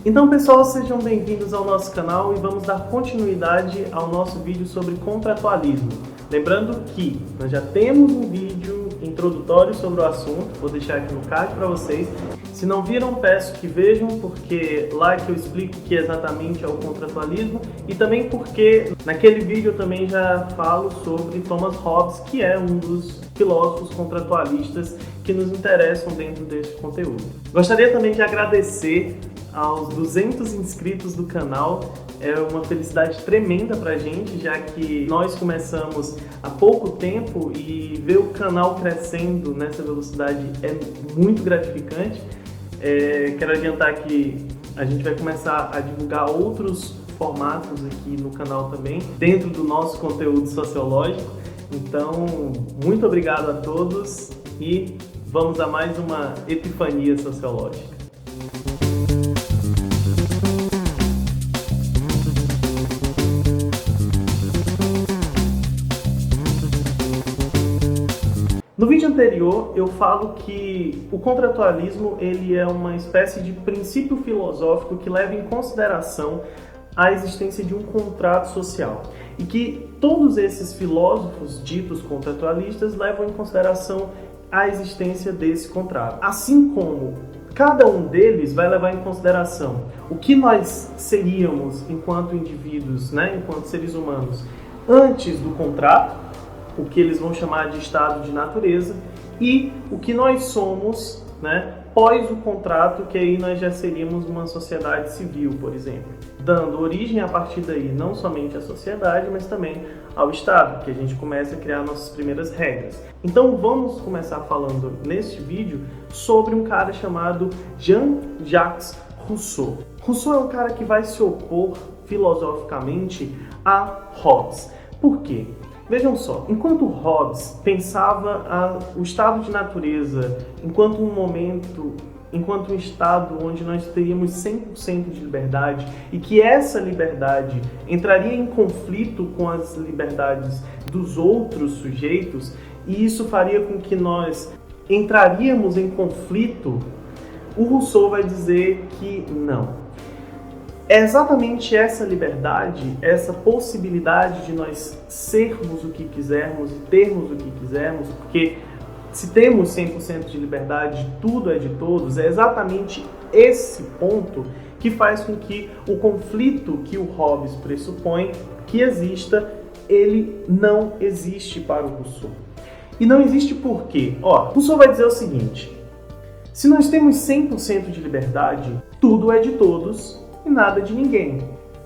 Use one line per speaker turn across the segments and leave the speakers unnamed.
Então pessoal, sejam bem-vindos ao nosso canal e vamos dar continuidade ao nosso vídeo sobre contratualismo. Lembrando que nós já temos um vídeo introdutório sobre o assunto, vou deixar aqui no card para vocês. Se não viram, peço que vejam, porque lá que eu explico o que exatamente é o contratualismo e também porque naquele vídeo eu também já falo sobre Thomas Hobbes, que é um dos filósofos contratualistas que nos interessam dentro desse conteúdo. Gostaria também de agradecer aos 200 inscritos do canal. É uma felicidade tremenda pra gente, já que nós começamos há pouco tempo e ver o canal crescendo nessa velocidade é muito gratificante. Quero adiantar que a gente vai começar a divulgar outros formatos aqui no canal também, dentro do nosso conteúdo sociológico. Então, muito obrigado a todos e vamos a mais uma epifania sociológica. No vídeo anterior eu falo que o contratualismo ele é uma espécie de princípio filosófico que leva em consideração a existência de um contrato social e que todos esses filósofos ditos contratualistas levam em consideração a existência desse contrato, assim como cada um deles vai levar em consideração o que nós seríamos enquanto indivíduos, enquanto seres humanos, antes do contrato, o que eles vão chamar de estado de natureza, e o que nós somos, pós o contrato, que aí nós já seríamos uma sociedade civil, por exemplo, dando origem a partir daí não somente à sociedade, mas também ao Estado, que a gente começa a criar nossas primeiras regras. Então vamos começar falando neste vídeo sobre um cara chamado Jean-Jacques Rousseau. Rousseau é um cara que vai se opor filosoficamente a Hobbes. Por quê? Vejam só, enquanto Hobbes pensava o estado de natureza enquanto um estado onde nós teríamos 100% de liberdade e que essa liberdade entraria em conflito com as liberdades dos outros sujeitos e isso faria com que nós entraríamos em conflito, o Rousseau vai dizer que não. É exatamente essa liberdade, essa possibilidade de nós sermos o que quisermos e termos o que quisermos, porque se temos 100% de liberdade, tudo é de todos, é exatamente esse ponto que faz com que o conflito que o Hobbes pressupõe que exista, ele não existe para o Rousseau. E não existe por quê? Rousseau vai dizer o seguinte: se nós temos 100% de liberdade, tudo é de todos e nada de ninguém.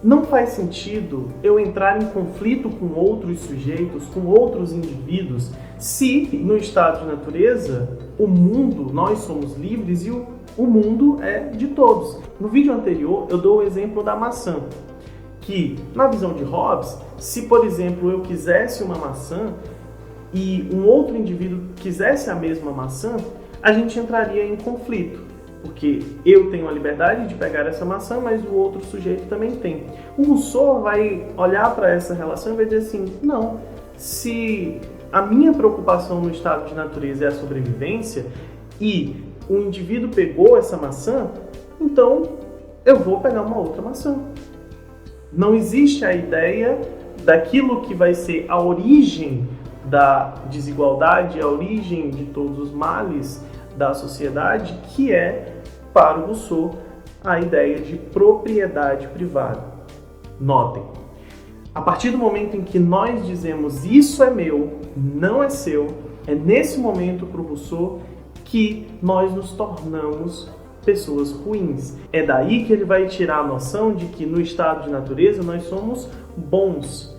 Não faz sentido eu entrar em conflito com outros sujeitos, com outros indivíduos, se no estado de natureza, o mundo, nós somos livres e o mundo é de todos. No vídeo anterior eu dou o exemplo da maçã, que na visão de Hobbes, se por exemplo eu quisesse uma maçã e um outro indivíduo quisesse a mesma maçã, a gente entraria em conflito. Porque eu tenho a liberdade de pegar essa maçã, mas o outro sujeito também tem. O Rousseau vai olhar para essa relação e vai dizer assim, não, se a minha preocupação no estado de natureza é a sobrevivência e o indivíduo pegou essa maçã, então eu vou pegar uma outra maçã. Não existe a ideia daquilo que vai ser a origem da desigualdade, a origem de todos os males da sociedade, que é, para o Rousseau, a ideia de propriedade privada. Notem, a partir do momento em que nós dizemos isso é meu, não é seu, é nesse momento para o Rousseau que nós nos tornamos pessoas ruins. É daí que ele vai tirar a noção de que no estado de natureza nós somos bons.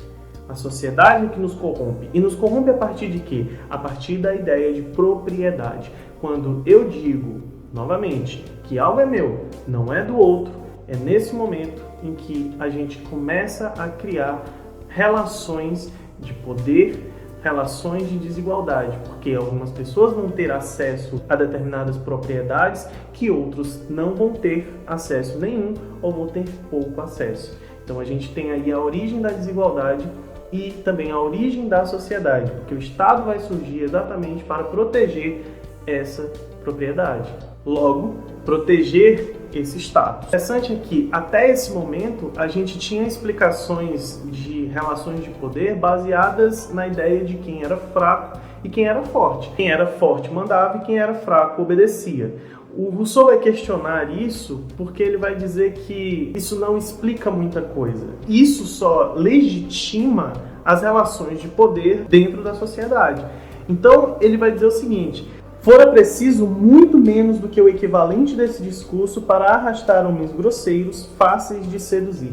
A sociedade que nos corrompe. E nos corrompe a partir de quê? A partir da ideia de propriedade. Quando eu digo, novamente, que algo é meu, não é do outro, é nesse momento em que a gente começa a criar relações de poder, relações de desigualdade, porque algumas pessoas vão ter acesso a determinadas propriedades que outros não vão ter acesso nenhum ou vão ter pouco acesso. Então a gente tem aí a origem da desigualdade e também a origem da sociedade, porque o Estado vai surgir exatamente para proteger essa propriedade. Logo, proteger esse status. O interessante é que, até esse momento, a gente tinha explicações de relações de poder baseadas na ideia de quem era fraco e quem era forte. Quem era forte mandava e quem era fraco obedecia. O Rousseau vai questionar isso porque ele vai dizer que isso não explica muita coisa. Isso só legitima as relações de poder dentro da sociedade. Então, ele vai dizer o seguinte: fora preciso muito menos do que o equivalente desse discurso para arrastar homens grosseiros, fáceis de seduzir.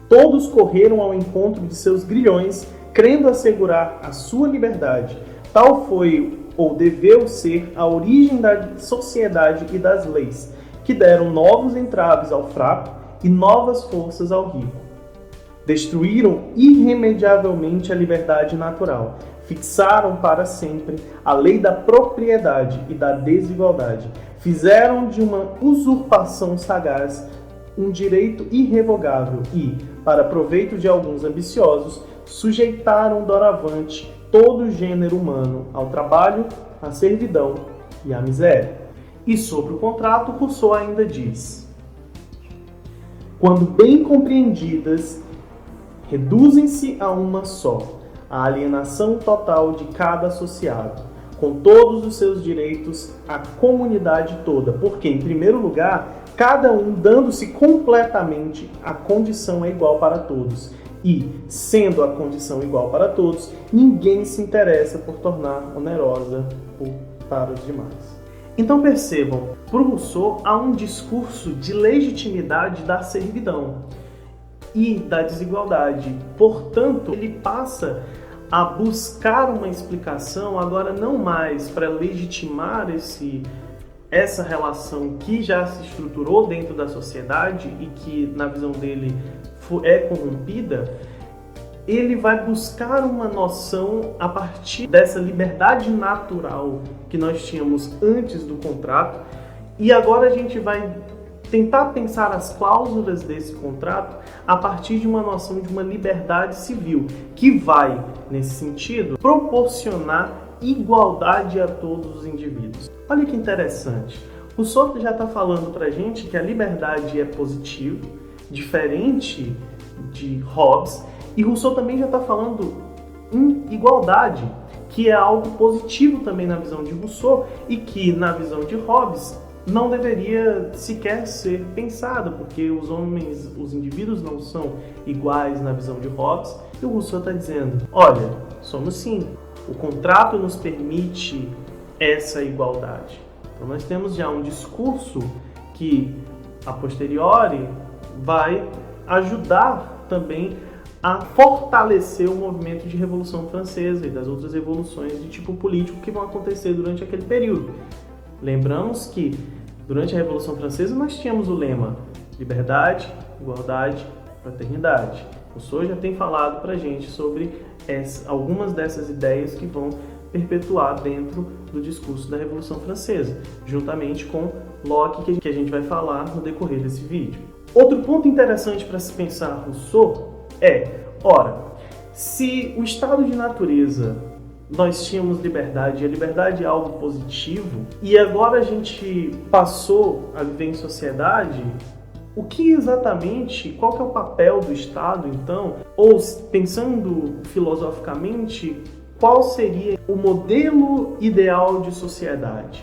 Todos correram ao encontro de seus grilhões, crendo assegurar a sua liberdade. Tal foi ou deveu ser a origem da sociedade e das leis, que deram novos entraves ao fraco e novas forças ao rico. Destruíram irremediavelmente a liberdade natural, fixaram para sempre a lei da propriedade e da desigualdade, fizeram de uma usurpação sagaz um direito irrevogável e, para proveito de alguns ambiciosos, sujeitaram doravante todo o gênero humano ao trabalho, à servidão e à miséria. E sobre o contrato, Rousseau ainda diz: quando bem compreendidas, reduzem-se a uma só, a alienação total de cada associado, com todos os seus direitos à comunidade toda, porque, em primeiro lugar, cada um dando-se completamente, a condição é igual para todos. E, sendo a condição igual para todos, ninguém se interessa por tornar onerosa para os demais. Então percebam, para o Rousseau há um discurso de legitimidade da servidão e da desigualdade. Portanto, ele passa a buscar uma explicação agora não mais para legitimar essa relação que já se estruturou dentro da sociedade e que, na visão dele, é corrompida. Ele vai buscar uma noção a partir dessa liberdade natural que nós tínhamos antes do contrato, e agora a gente vai tentar pensar as cláusulas desse contrato a partir de uma noção de uma liberdade civil, que vai, nesse sentido, proporcionar igualdade a todos os indivíduos. Olha que interessante. O Rousseau já está falando para a gente que a liberdade é positiva, diferente de Hobbes, e Rousseau também já está falando em igualdade, que é algo positivo também na visão de Rousseau e que, na visão de Hobbes, não deveria sequer ser pensado, porque os homens, os indivíduos não são iguais na visão de Hobbes, e o Rousseau está dizendo: olha, somos sim, o contrato nos permite essa igualdade. Então nós temos já um discurso que, a posteriori, vai ajudar também a fortalecer o movimento de Revolução Francesa e das outras revoluções de tipo político que vão acontecer durante aquele período. Lembramos que, durante a Revolução Francesa, nós tínhamos o lema liberdade, igualdade, fraternidade. O Rousseau já tem falado para a gente sobre algumas dessas ideias que vão perpetuar dentro do discurso da Revolução Francesa, juntamente com Locke, que a gente vai falar no decorrer desse vídeo. Outro ponto interessante para se pensar Rousseau ora, se o estado de natureza nós tínhamos liberdade, e a liberdade é algo positivo, e agora a gente passou a viver em sociedade, o que exatamente, qual que é o papel do Estado, então? Ou, pensando filosoficamente, qual seria o modelo ideal de sociedade?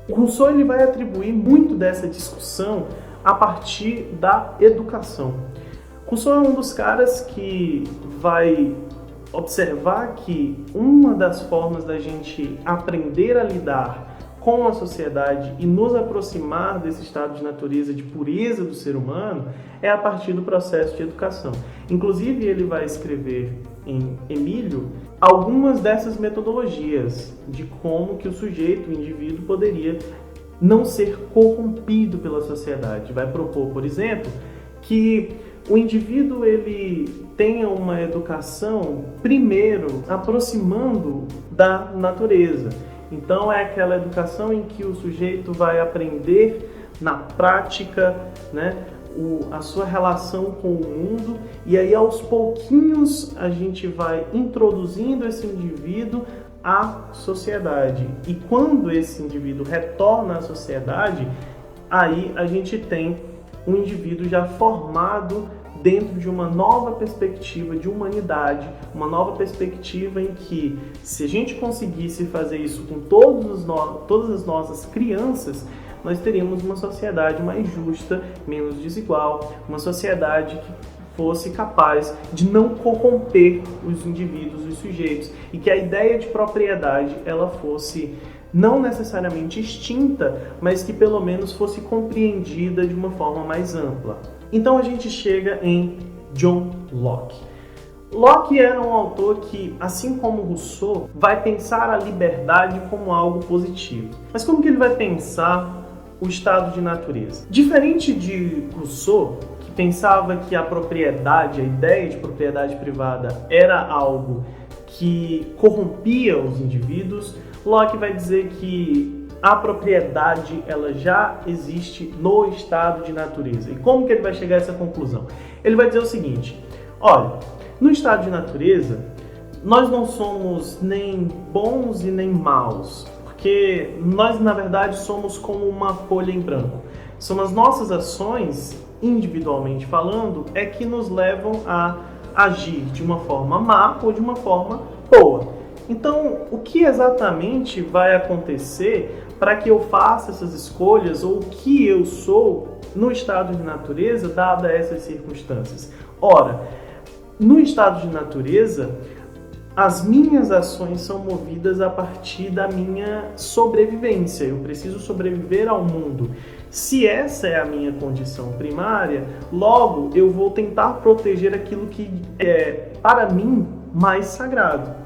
O Rousseau ele vai atribuir muito dessa discussão a partir da educação. Rousseau é um dos caras que vai observar que uma das formas da gente aprender a lidar com a sociedade e nos aproximar desse estado de natureza, de pureza do ser humano, é a partir do processo de educação. Inclusive, ele vai escrever em Emílio algumas dessas metodologias de como que o sujeito, o indivíduo, poderia não ser corrompido pela sociedade. Vai propor, por exemplo, que o indivíduo ele tenha uma educação, primeiro, aproximando da natureza. Então, é aquela educação em que o sujeito vai aprender na prática, a sua relação com o mundo, e aí aos pouquinhos a gente vai introduzindo esse indivíduo à sociedade. E quando esse indivíduo retorna à sociedade, aí a gente tem um indivíduo já formado dentro de uma nova perspectiva de humanidade, uma nova perspectiva em que, se a gente conseguisse fazer isso com todas as nossas crianças, nós teríamos uma sociedade mais justa, menos desigual, uma sociedade que fosse capaz de não corromper os indivíduos, os sujeitos, e que a ideia de propriedade ela fosse não necessariamente extinta, mas que pelo menos fosse compreendida de uma forma mais ampla. Então a gente chega em John Locke. Locke era um autor que, assim como Rousseau, vai pensar a liberdade como algo positivo. Mas como que ele vai pensar o estado de natureza? Diferente de Rousseau, que pensava que a propriedade, a ideia de propriedade privada era algo que corrompia os indivíduos, Locke vai dizer que a propriedade ela já existe no estado de natureza. E como que ele vai chegar a essa conclusão? Ele vai dizer o seguinte: olha, no estado de natureza, nós não somos nem bons e nem maus, porque nós, na verdade, somos como uma folha em branco. São as nossas ações, individualmente falando, é que nos levam a agir de uma forma má ou de uma forma boa. Então, o que exatamente vai acontecer para que eu faça essas escolhas, ou o que eu sou no estado de natureza, dadas essas circunstâncias? Ora, no estado de natureza, as minhas ações são movidas a partir da minha sobrevivência. Eu preciso sobreviver ao mundo. Se essa é a minha condição primária, logo eu vou tentar proteger aquilo que é, para mim, mais sagrado.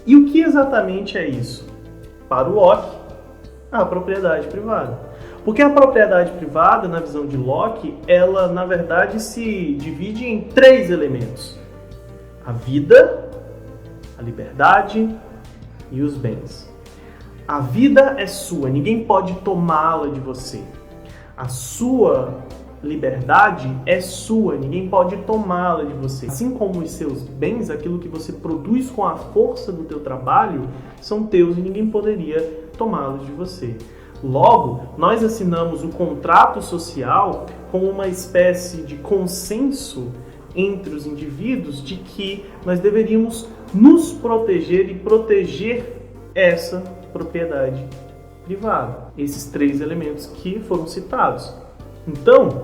E o que exatamente é isso? Para o Locke, a propriedade privada. Porque a propriedade privada, na visão de Locke, ela, na verdade, se divide em 3 elementos: a vida, a liberdade e os bens. A vida é sua, ninguém pode tomá-la de você. A sua liberdade é sua, ninguém pode tomá-la de você. Assim como os seus bens, aquilo que você produz com a força do teu trabalho, são teus e ninguém poderia tomá-los de você. Logo, nós assinamos o contrato social como uma espécie de consenso entre os indivíduos de que nós deveríamos nos proteger e proteger essa propriedade privada. Esses 3 elementos que foram citados. Então,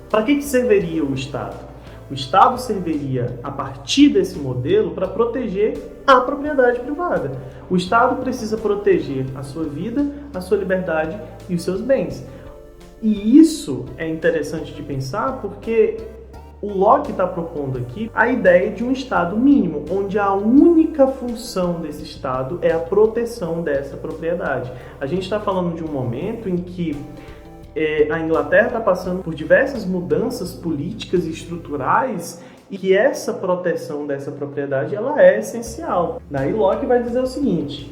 para que serviria o Estado? O Estado serviria, a partir desse modelo, para proteger a propriedade privada. O Estado precisa proteger a sua vida, a sua liberdade e os seus bens. E isso é interessante de pensar porque o Locke está propondo aqui a ideia de um Estado mínimo, onde a única função desse Estado é a proteção dessa propriedade. A gente está falando de um momento em que a Inglaterra está passando por diversas mudanças políticas e estruturais e que essa proteção dessa propriedade ela é essencial. Daí Locke vai dizer o seguinte: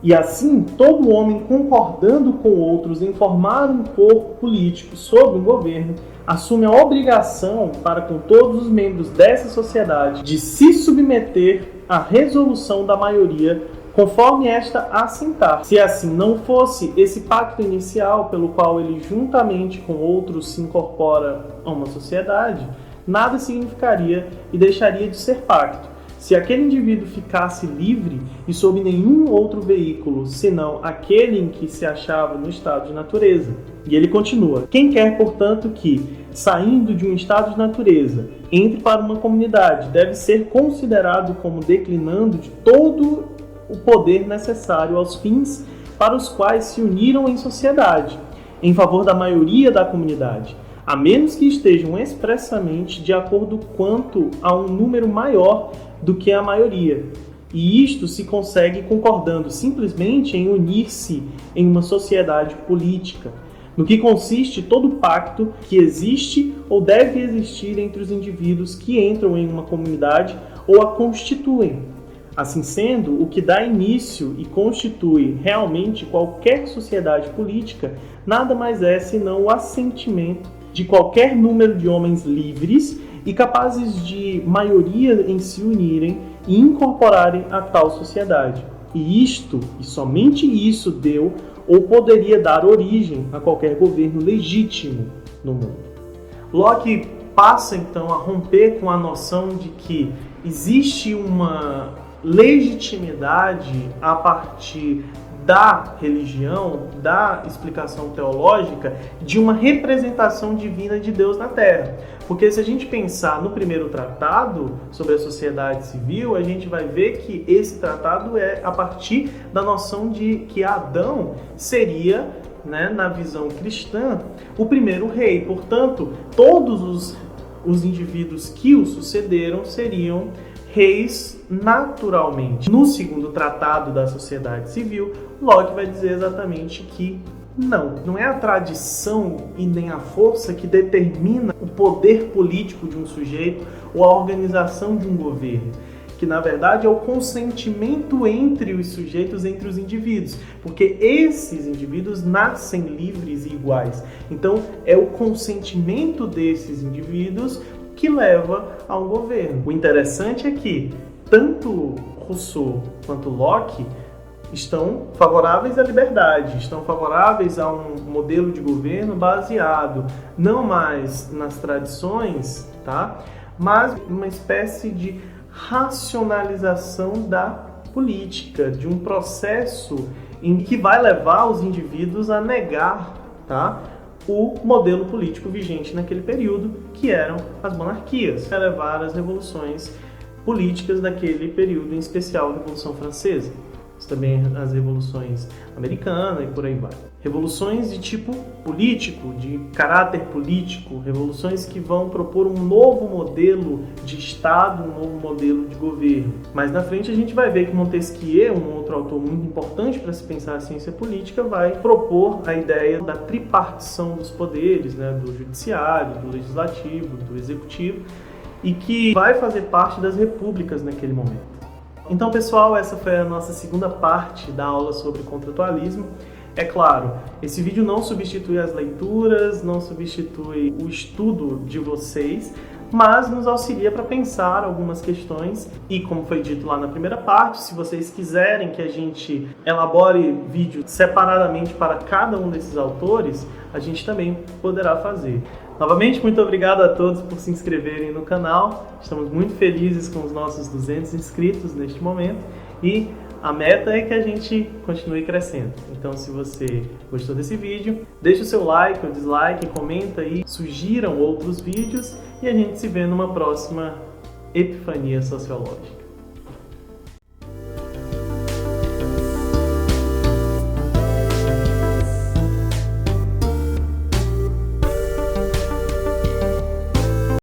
e assim, todo homem concordando com outros em formar um corpo político sobre um governo, assume a obrigação para com todos os membros dessa sociedade de se submeter à resolução da maioria conforme esta assentar. Se assim não fosse, esse pacto inicial pelo qual ele juntamente com outros se incorpora a uma sociedade, nada significaria e deixaria de ser pacto. Se aquele indivíduo ficasse livre e sob nenhum outro veículo, senão aquele em que se achava no estado de natureza. E ele continua: quem quer, portanto, que, saindo de um estado de natureza, entre para uma comunidade, deve ser considerado como declinando de todo o poder necessário aos fins para os quais se uniram em sociedade, em favor da maioria da comunidade, a menos que estejam expressamente de acordo quanto a um número maior do que a maioria. E isto se consegue concordando simplesmente em unir-se em uma sociedade política, no que consiste todo pacto que existe ou deve existir entre os indivíduos que entram em uma comunidade ou a constituem. Assim sendo, o que dá início e constitui realmente qualquer sociedade política nada mais é senão o assentimento de qualquer número de homens livres e capazes de maioria em se unirem e incorporarem a tal sociedade. E isto, e somente isso, deu ou poderia dar origem a qualquer governo legítimo no mundo. Locke passa então a romper com a noção de que existe uma legitimidade a partir da religião, da explicação teológica, de uma representação divina de Deus na Terra. Porque se a gente pensar no primeiro tratado sobre a sociedade civil, a gente vai ver que esse tratado é a partir da noção de que Adão seria, na visão cristã, o primeiro rei. Portanto, todos os indivíduos que o sucederam seriam reis naturalmente. No segundo tratado da sociedade civil, Locke vai dizer exatamente que não é a tradição e nem a força que determina o poder político de um sujeito ou a organização de um governo, que na verdade é o consentimento entre os sujeitos, entre os indivíduos, porque esses indivíduos nascem livres e iguais. Então é o consentimento desses indivíduos que leva a um governo. O interessante é que tanto Rousseau quanto Locke estão favoráveis à liberdade, estão favoráveis a um modelo de governo baseado não mais nas tradições, mas uma espécie de racionalização da política, de um processo em que vai levar os indivíduos a negar, o modelo político vigente naquele período, que eram as monarquias, a levar as revoluções políticas daquele período, em especial a Revolução Francesa, mas também as revoluções americanas e por aí vai. Revoluções de tipo político, de caráter político, revoluções que vão propor um novo modelo de Estado, um novo modelo de governo. Mas na frente a gente vai ver que Montesquieu, um outro autor muito importante para se pensar a ciência política, vai propor a ideia da tripartição dos poderes, do judiciário, do legislativo, do executivo, e que vai fazer parte das repúblicas naquele momento. Então, pessoal, essa foi a nossa segunda parte da aula sobre contratualismo. É claro, esse vídeo não substitui as leituras, não substitui o estudo de vocês, mas nos auxilia para pensar algumas questões e, como foi dito lá na primeira parte, se vocês quiserem que a gente elabore vídeos separadamente para cada um desses autores, a gente também poderá fazer. Novamente, muito obrigado a todos por se inscreverem no canal. Estamos muito felizes com os nossos 200 inscritos neste momento e a meta é que a gente continue crescendo. Então, se você gostou desse vídeo, deixe o seu like ou dislike, comenta aí, sugiram outros vídeos e a gente se vê numa próxima Epifania Sociológica.